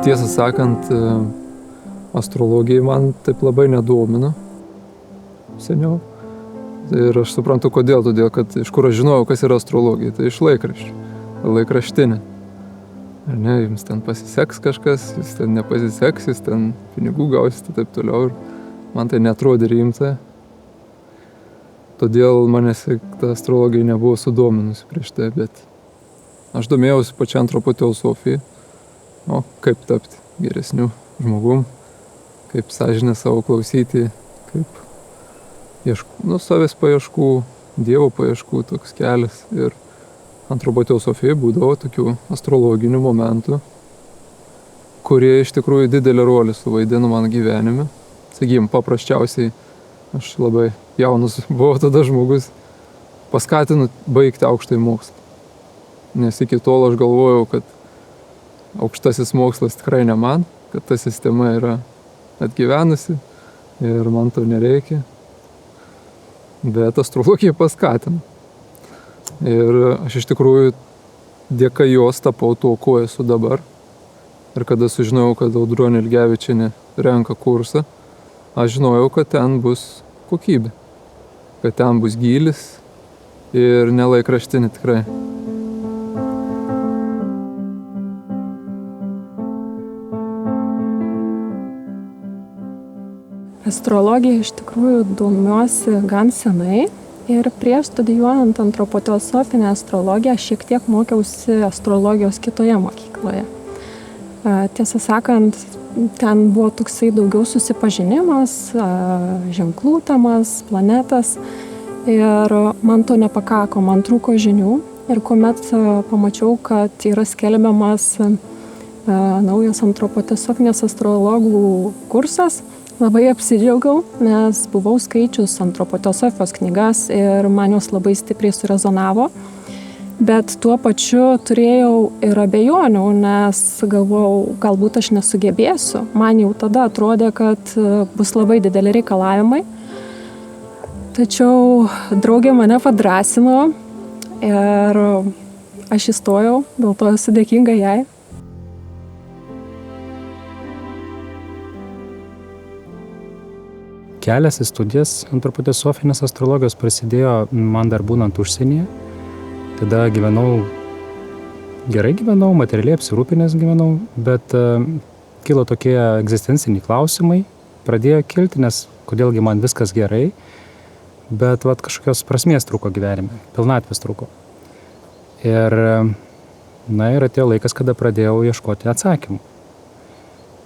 tiesą sakant, astrologija man taip labai nedomino seniau. Ir aš suprantu, kodėl. Todėl, kad iš kur aš žinojau, kas yra astrologija. Tai iš laikraščių. Laikraštinė. Ar ne, jums ten pasiseks kažkas, jūs ten nepasiseks, jūs ten pinigų gausite, taip toliau. Ir man tai netrodė rimta. Todėl manęs ta astrologija nebuvo sudominusi prieš tai, bet aš domėjausi pačią antropoteosofiją. O kaip tapti geresniu žmogum, kaip sąžinę savo klausyti, kaip savęs paieškų, Dievo paieškų toks kelias. Ir antropoteosofija būdavo tokių astrologinių momentų, kurie iš tikrųjų didelę rolę suvaidino mano gyvenime. Sakykim, paprasčiausiai aš labai jaunas buvau tada žmogus, paskatinu baigti aukštąjį mokslą. Nes iki tol aš galvojau, kad aukštasis mokslas tikrai ne man, kad ta sistema yra atgyvenusi ir man to nereikia. Bet astrologija paskatino. Ir aš iš tikrųjų dėka jos tapau tuo, kuo esu dabar. Ir kada sužinojau, kad Audronė Ilgevičienė renka kursą, aš žinojau, kad ten bus kokybė. Kad ten bus gylis ir nelaikraštinė tikrai. Astrologija iš tikrųjų domiuosi gan senai ir prieš studijuojant antropoteosofinę astrologiją šiek tiek mokiausi astrologijos kitoje mokykloje. Tiesą sakant, ten buvo toksai daugiau susipažinimas, ženklų temas, planetas ir man to nepakako, man trūko žinių ir kuomet pamačiau, kad yra skelbiamas naujas antropoteosofinės astrologų kursas, labai apsidžiaugiau, nes buvau skaičius antropoteosofijos knygas ir man jos labai stipriai surezonavo. Bet tuo pačiu turėjau ir abejonių, nes galvojau, galbūt aš nesugebėsiu. Man jau tada atrodė, kad bus labai dideli reikalavimai. Tačiau draugė mane padrąsino ir aš įstojau, dėl to esu dėkinga jai. Kelias į studijas antropoteosofinės astrologijos prasidėjo man dar būnant užsienyje. Tada gerai gyvenau, materialiai apsirūpinęs gyvenau, bet kilo tokie egzistenciniai klausimai, pradėjo kilti, nes kodėlgi man viskas gerai, bet kažkokios prasmės trūko gyvenime, pilnatvės trūko. Ir atėjo laikas, kada pradėjau ieškoti atsakymų.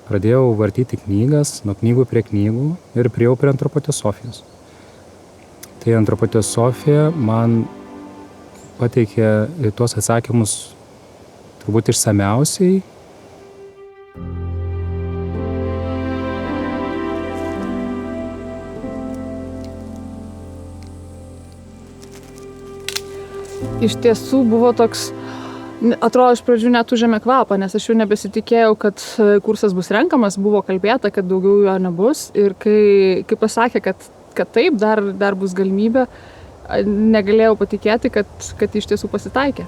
Pradėjau vartyti knygas, nuo knygų prie knygų ir priėjau prie antropoteosofijos. Tai antropoteosofija man pateikė tuos atsakymus turbūt išsamiausiai. Iš tiesų buvo toks, atrodo, iš pradžių net užėmė kvapą, nes aš jau nebesitikėjau, kad kursas bus renkamas, buvo kalbėta, kad daugiau jo nebus. Ir kai pasakė, kad taip, dar bus galimybė, negalėjau patikėti, kad iš tiesų pasitaikė.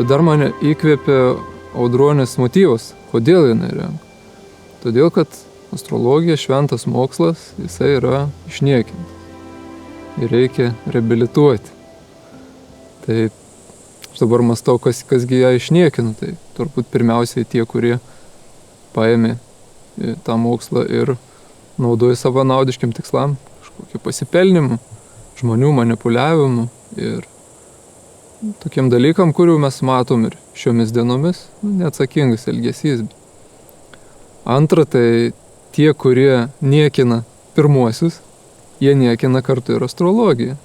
Dar mane įkvėpė Audronės motyvas, kodėl jinai renka. Todėl, kad astrologija, šventas mokslas, jisai yra išniekintas. Ir reikia reabilituoti. Tai aš dabar mąstau, kasgi ją išniekina. Tai turbūt pirmiausiai tie, kurie paėmė tą mokslą ir naudoja savanaudiškiam tikslam, kažkokį pasipelnimą, žmonių manipuliavimu ir tokiem dalykam, kurių mes matom ir šiomis dienomis, neatsakingas elgesys. Antra, tai tie, kurie niekina pirmuosius, jie niekina kartu ir astrologiją,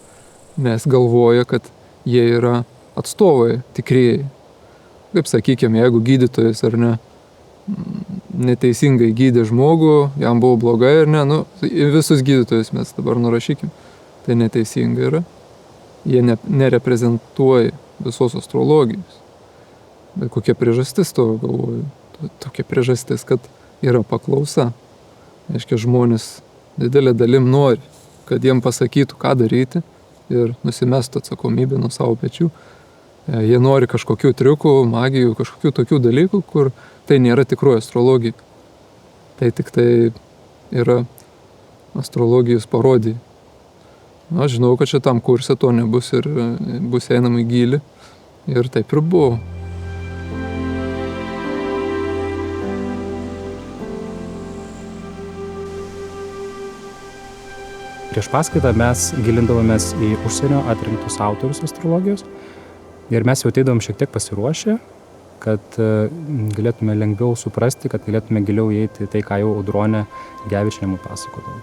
nes galvoja, kad jie yra atstovai tikrieji. Kaip sakykime, jeigu gydytojas ar ne, neteisingai gydė žmogų, jam buvo blogai ar ne, visus gydytojus mes dabar nurašykim, tai neteisingai yra. Jie nereprezentuoja visos astrologijos. Bet kokia priežastis to galvoju? Tokia priežastis, kad yra paklausa. Reiškia, žmonės didelė dalim nori, kad jiem pasakytų, ką daryti, ir nusimestų atsakomybę nuo savo pečių. Jie nori kažkokių triukų, magijų, kažkokių tokių dalykų, kur tai nėra tikroji astrologija. Tai tik tai yra astrologijos parodija. Aš žinau, kad šitam kurse to nebus ir bus einama į gylį. Ir taip ir buvo. Prieš paskaitą mes gilindavomės į užsienio atrinktus autorius astrologijos ir mes jau ateidavom šiek tiek pasiruošę, kad galėtume lengviau suprasti, kad galėtume giliau įeiti į tai, ką jau Audronė Gevičienė mums pasakodavo.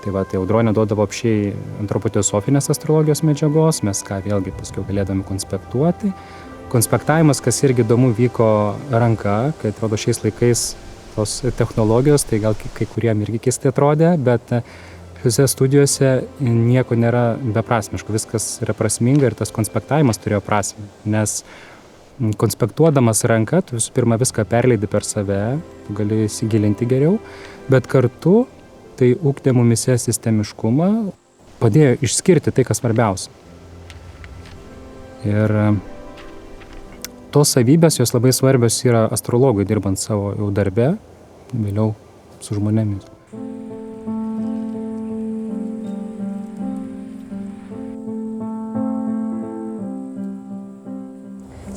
Tai Audronė duodavo apšiai antropoteosofinės astrologijos medžiagos, mes ką vėlgi paskui galėdami konspektuoti. Konspektavimas, kas irgi įdomu, vyko ranka, kai atrodo šiais laikais tos technologijos, tai gal kai kuriem irgi keistai atrodė, bet šiuose studijose nieko nėra beprasmiško, viskas yra prasminga ir tas konspektavimas turėjo prasmę, nes konspektuodamas ranka, tu visų pirma viską perleidi per save, tu gali įsigilinti geriau, bet kartu tai ugdė mumyse sistemiškumą, padėjo išskirti tai, kas svarbiausia. Ir tos savybės, jos labai svarbios yra astrologui dirbant savo jau darbe, vėliau su žmonėmis.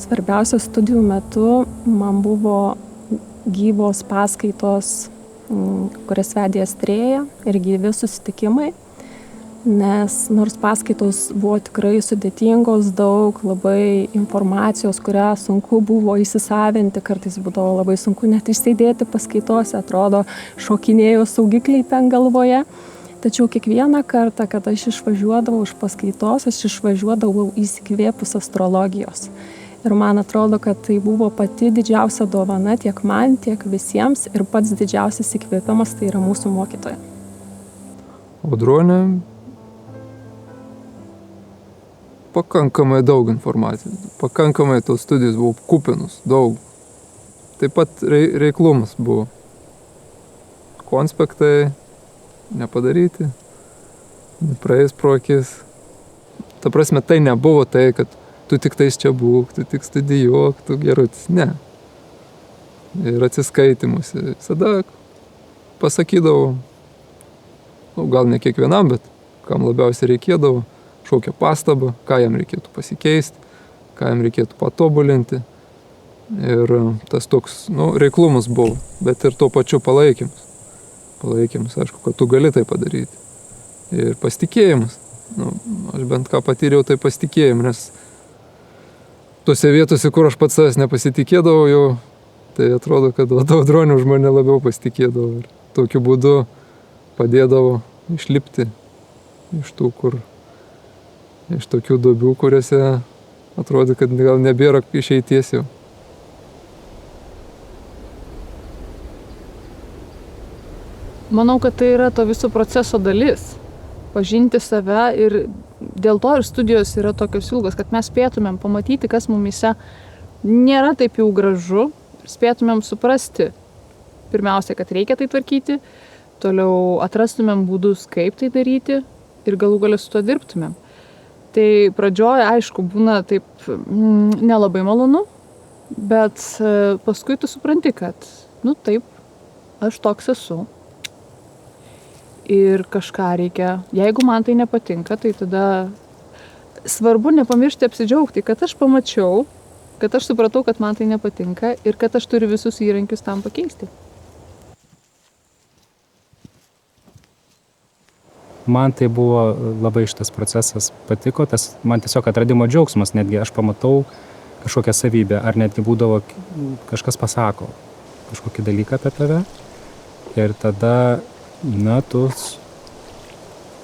Svarbiausia studijų metu man buvo gyvos paskaitos, kurias vedė Astrėja, ir gyvi susitikimai, nes nors paskaitos buvo tikrai sudėtingos, daug labai informacijos, kurią sunku buvo įsisavinti, kartais būdavo labai sunku net išsėdėti paskaitose, atrodo šokinėjo saugikliai ten galvoje. Tačiau kiekvieną kartą, kad aš išvažiuodavau iš paskaitos, aš išvažiuodavau įsikvėpus astrologijos. Ir man atrodo, kad tai buvo pati didžiausia dovana tiek man, tiek visiems ir pats didžiausias įkvėpimas tai yra mūsų mokytoja. Audronė pakankamai daug informacijos, pakankamai tos studijos buvo kupinus, daug. Taip pat reiklumas buvo. Konspektai nepadaryti, nepraeis pro akis. Ta prasme, tai nebuvo tai, kad tu tik tais čia būk, tu tik studijuok, tu gerutis. Ne. Ir atsiskaitimuose. Visada pasakydavau, gal ne kiekvienam, bet kam labiausiai reikėdavo, šaukia pastabą, ką jam reikėtų pasikeisti, ką jam reikėtų patobulinti. Ir tas toks, reiklumas buvo, bet ir tuo pačiu palaikymas. Palaikymas, aišku, kad tu gali tai padaryti. Ir pasitikėjimas. Aš bent ką patyriau, tai pasitikėjim, nes tuose vietose, kur aš pats savęs nepasitikėdavau jau, tai atrodo, kad Audronė už mane labiau pasitikėdavo. Ir tokiu būdu padėdavo išlipti iš tokių duobių, kuriuose atrodo, kad gal nebėra išeities jau. Manau, kad tai yra to viso proceso dalis. Pažinti save ir dėl to ir studijos yra tokios ilgos, kad mes spėtumėm pamatyti, kas mumyse nėra taip jau gražu, spėtumėm suprasti, pirmiausia, kad reikia tai tvarkyti, toliau atrastumėm būdus, kaip tai daryti ir galų gale su to dirbtumėm. Tai pradžioje, aišku, būna taip nelabai malonu, bet paskui tu supranti, kad, taip, aš toks esu. Ir kažką reikia, jeigu man tai nepatinka, tai tada svarbu nepamiršti apsidžiaugti, kad aš pamačiau, kad aš supratau, kad man tai nepatinka ir kad aš turiu visus įrankius tam pakeisti. Man tai buvo labai šitas procesas patiko, tas man tiesiog atradimo džiaugsmas, netgi aš pamatau kažkokią savybę, ar netgi būdavo kažkas pasako kažkokį dalyką apie tave ir tada tu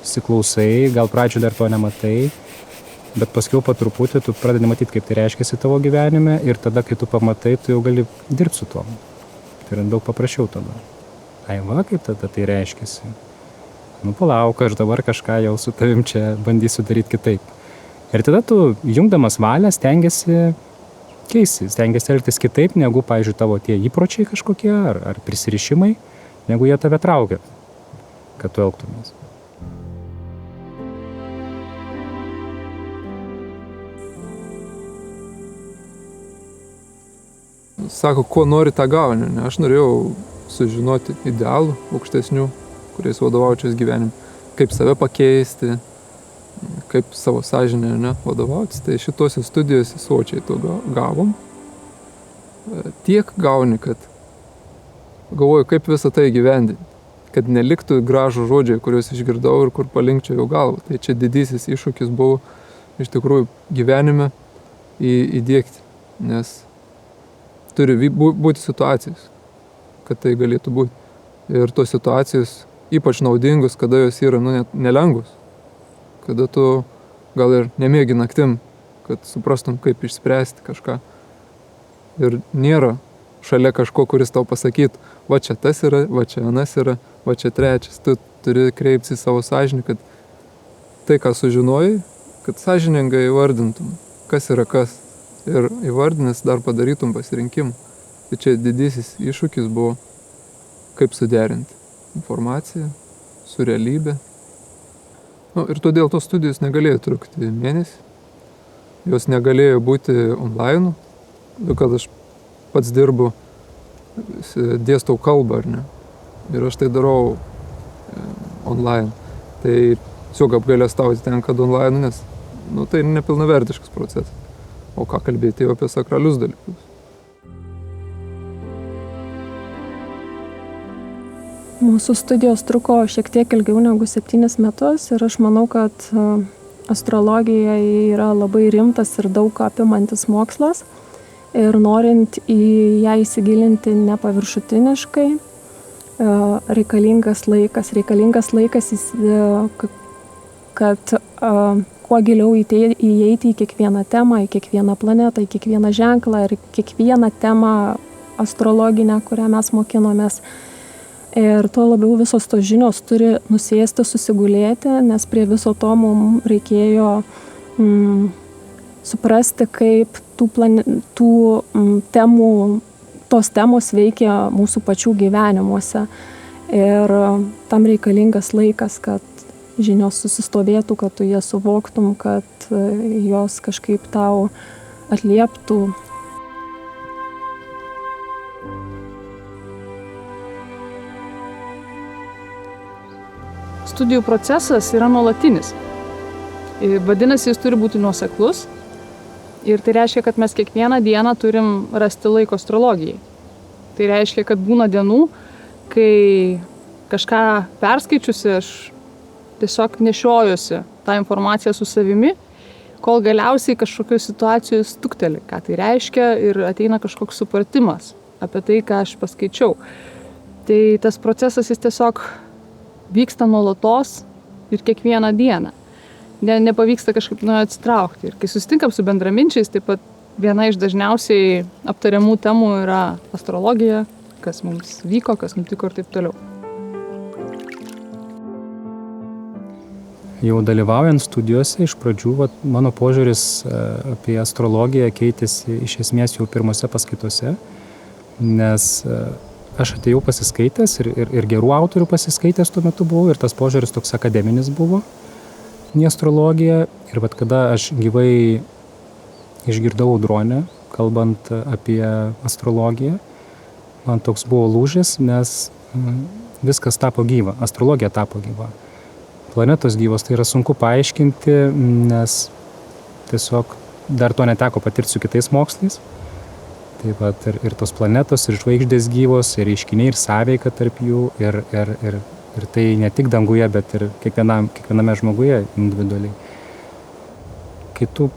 įsiklausai, gal pradžioje dar to nematai, bet paskiau po truputį tu pradedi matyti, kaip tai reiškiasi tavo gyvenime ir tada, kai tu pamatai, tu jau gali dirbti su tuo. Tai yra daug paprasčiau tada. Kaip tada tai reiškiasi? Palauk, aš dabar kažką jau su tavim čia bandysiu daryti kitaip. Ir tada tu, jungdamas valią, stengiasi elgtis kitaip, negu, pavyzdžiui, tavo tie įpročiai kažkokie ar prisirišimai, negu jie tave traukia, kad tu elgtumės. sako, ko nori tą gauni. Ne? Aš norėjau sužinoti idealų aukštesnių, kuriais vadovaučiaus gyvenime, kaip save pakeisti, kaip savo sąžinę vadovautis. Tai šitose studijose sočiai to gavom. Tiek gauni, kad galvoju, kaip visą tai gyvendinti. Kad neliktų gražų žodžiai, kuriuos išgirdau ir kur palinkčiau galvą. Tai čia didysis iššūkis buvo iš tikrųjų gyvenime įdiegti, nes turi būti situacijos, kad tai galėtų būti. Ir tos situacijos ypač naudingos, kada jos yra net nelengvos. Kada tu gal ir nemėgi naktim, kad suprastum, kaip išspręsti kažką. Ir nėra šalia kažko, kuris tau pasakytų, va čia tas yra, va čia anas yra, va čia trečias. Tu turi kreiptis į savo sąžinį, kad tai, ką sužinojai, kad sąžiningai įvardintum, kas yra kas. Ir įvardinęs dar padarytum pasirinkimą. Tai čia didysis iššūkis buvo, kaip suderinti informaciją su realybė. Ir todėl tos studijos negalėjo trukti mėnesį. Jos negalėjo būti online, kad aš pats dirbu, dėstau kalbą, ar ne. Ir aš tai darau online. Tai tiesiog apgailestauti tenka online, nes tai nepilnavertiškas procesas. O ką kalbėti jau apie sakralius dalykus. Mūsų studijos truko šiek tiek ilgiau negu 7 metus ir aš manau, kad astrologija yra labai rimtas ir daug apimantis mokslas. Ir norint į ją įsigilinti nepaviršutiniškai, reikalingas laikas, kad kuo giliau įeiti į kiekvieną temą, į kiekvieną planetą, į kiekvieną ženklą ir kiekvieną temą astrologinę, kurią mes mokinomės. Ir tuo labiau visos tos žinios turi nusėsti, susigulėti, nes prie viso to mums reikėjo suprasti, kaip tos temos veikia mūsų pačių gyvenimuose. Ir tam reikalingas laikas, kad žinios susistovėtų, kad tu jas suvoktum, kad jos kažkaip tau atlieptų. Studijų procesas yra nuolatinis. Vadinasi, jis turi būti nuoseklus. Ir tai reiškia, kad mes kiekvieną dieną turim rasti laiko astrologijai. Tai reiškia, kad būna dienų, kai kažką perskaičiusi, aš tiesiog nešiojuosi tą informaciją su savimi, kol galiausiai kažkokioje situacijoje stukteli, ką tai reiškia ir ateina kažkoks supratimas apie tai, ką aš paskaičiau. Tai tas procesas jis tiesiog vyksta nuolatos ir kiekvieną dieną. Nepavyksta kažkaip nuo atsitraukti. Ir kai susitinkam su bendraminčiais, taip pat viena iš dažniausiai aptariamų temų yra astrologija, kas mums vyko, kas nutiko ir taip toliau. Jau dalyvaujant studijose iš pradžių, mano požiūris apie astrologiją keitėsi iš esmės jau pirmose paskaitose, nes aš atėjau pasiskaitęs ir gerų autorių pasiskaitęs tuo metu buvau ir tas požiūris toks akademinis buvo į astrologiją. Ir kada aš gyvai išgirdau Audronę, kalbant apie astrologiją, man toks buvo lūžis, nes viskas tapo gyva, astrologija tapo gyva. Planetos gyvos tai yra sunku paaiškinti, nes tiesiog dar to neteko patirti su kitais mokslais. Taip pat ir tos planetos, ir žvaigždės gyvos, ir reiškiniai, ir sąveika tarp jų, ir tai ne tik danguje, bet ir kiekviename žmoguje individualiai. Kai tu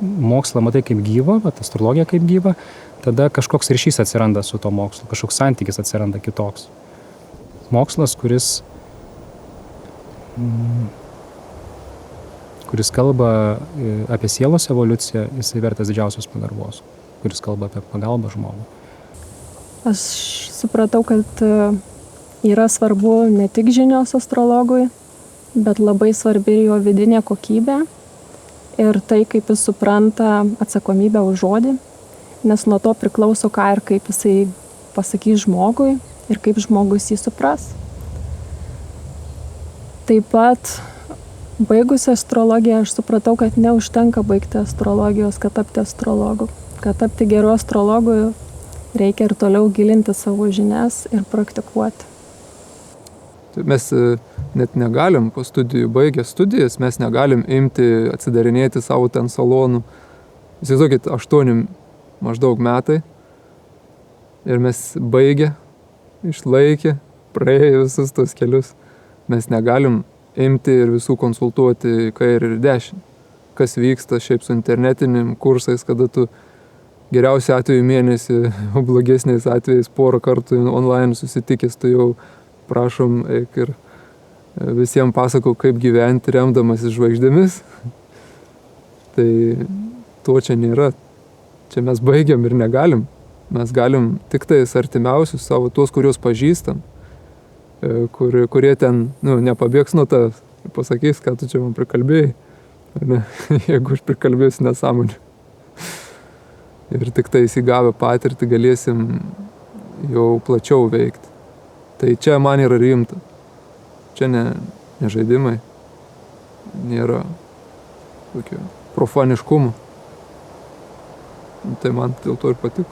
mokslą matai kaip gyvą, astrologiją kaip gyvą, tada kažkoks ryšys atsiranda su to mokslu, kažkoks santykis atsiranda kitoks. Mokslas, kuris kalba apie sielos evoliuciją, jisai vertas didžiausios pagarbos, kuris kalba apie pagalbą žmogui. Aš supratau, kad yra svarbu ne tik žinios astrologui, bet labai svarbi ir jo vidinė kokybė ir tai, kaip jis supranta atsakomybę už žodį, nes nuo to priklauso, ką ir kaip jisai pasakys žmogui ir kaip žmogus jį supras. Taip pat, baigusi astrologiją, aš supratau, kad neužtenka baigti astrologijos, kad tapti astrologu. Kad tapti geru astrologu reikia ir toliau gilinti savo žinias ir praktikuoti. Tai mes net negalim po studijų, baigę studijas, mes negalim imti, atsidarinėti savo ten salonų. Įsivaizduokit, 8 maždaug metai ir mes baigę, išlaikė, praėjo visus tos kelius. Mes negalim imti ir visų konsultuoti kairį ir dešinį. Kas vyksta šiaip su internetiniam kursais, kada tu geriausiu atveju mėnesį, o blogesniais atvejais porą kartų online susitikęs, tu jau prašom eik ir visiems pasakau, kaip gyventi remdamasis žvaigždėmis. Tai to čia nėra. Čia mes baigiam ir negalim. Mes galim tik tais artimiausius savo, tuos, kuriuos pažįstam, kurie ten, nepabėgs nuo tavęs ir pasakys, ką tu čia man prikalbėjai. Ne, jeigu aš prikalbėsiu nesąmonę. Ir tik tai įsigavę patirtį galėsim jau plačiau veikti. Tai čia man yra rimta. Čia ne žaidimai. Nėra tokio profaniškumo. Tai man dėl to ir patiko.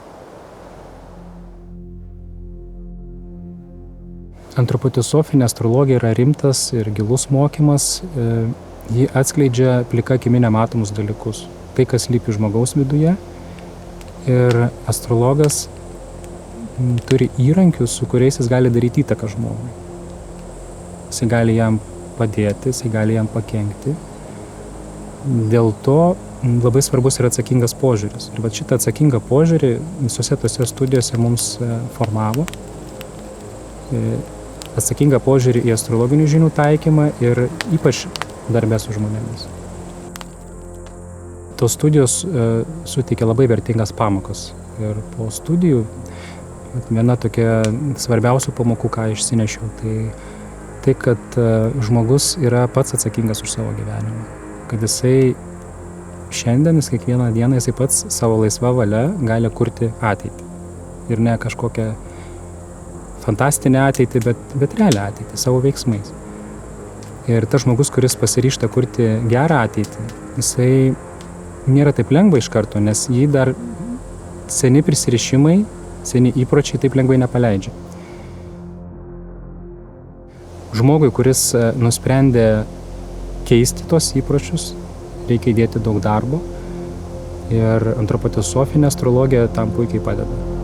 Antropoteosofinė astrologija yra rimtas ir gilus mokymas. Ji atskleidžia plika akimi nematomus dalykus. Tai, kas slypi žmogaus viduje. Ir astrologas turi įrankius, su kuriais jis gali daryti įtaką žmogui. Jis gali jam padėti, jis gali jam pakenkti. Dėl to labai svarbus yra atsakingas požiūris. Ir šitą atsakingą požiūrį visose tose studijose mums formavo. Atsakingą požiūrį į astrologinių žinių taikymą ir ypač darbę su žmonėmis. Tos studijos suteikia labai vertingas pamokas. Ir po studijų viena tokia svarbiausių pamokų, ką išsinešiau, tai kad žmogus yra pats atsakingas už savo gyvenimą. Kad jisai šiandien, kiekvieną dieną, jisai pats savo laisva valia gali kurti ateitį. Ir ne kažkokią fantastinę ateitį, bet realią ateitį, savo veiksmais. Ir tas žmogus, kuris pasiryžta kurti gerą ateitį, jisai nėra taip lengva iš karto, nes jį dar seni prisirišimai, seni įpročiai taip lengvai nepaleidžia. Žmogui, kuris nusprendė keisti tos įpročius, reikia įdėti daug darbo ir antropoteosofinė astrologija tam puikiai padeda.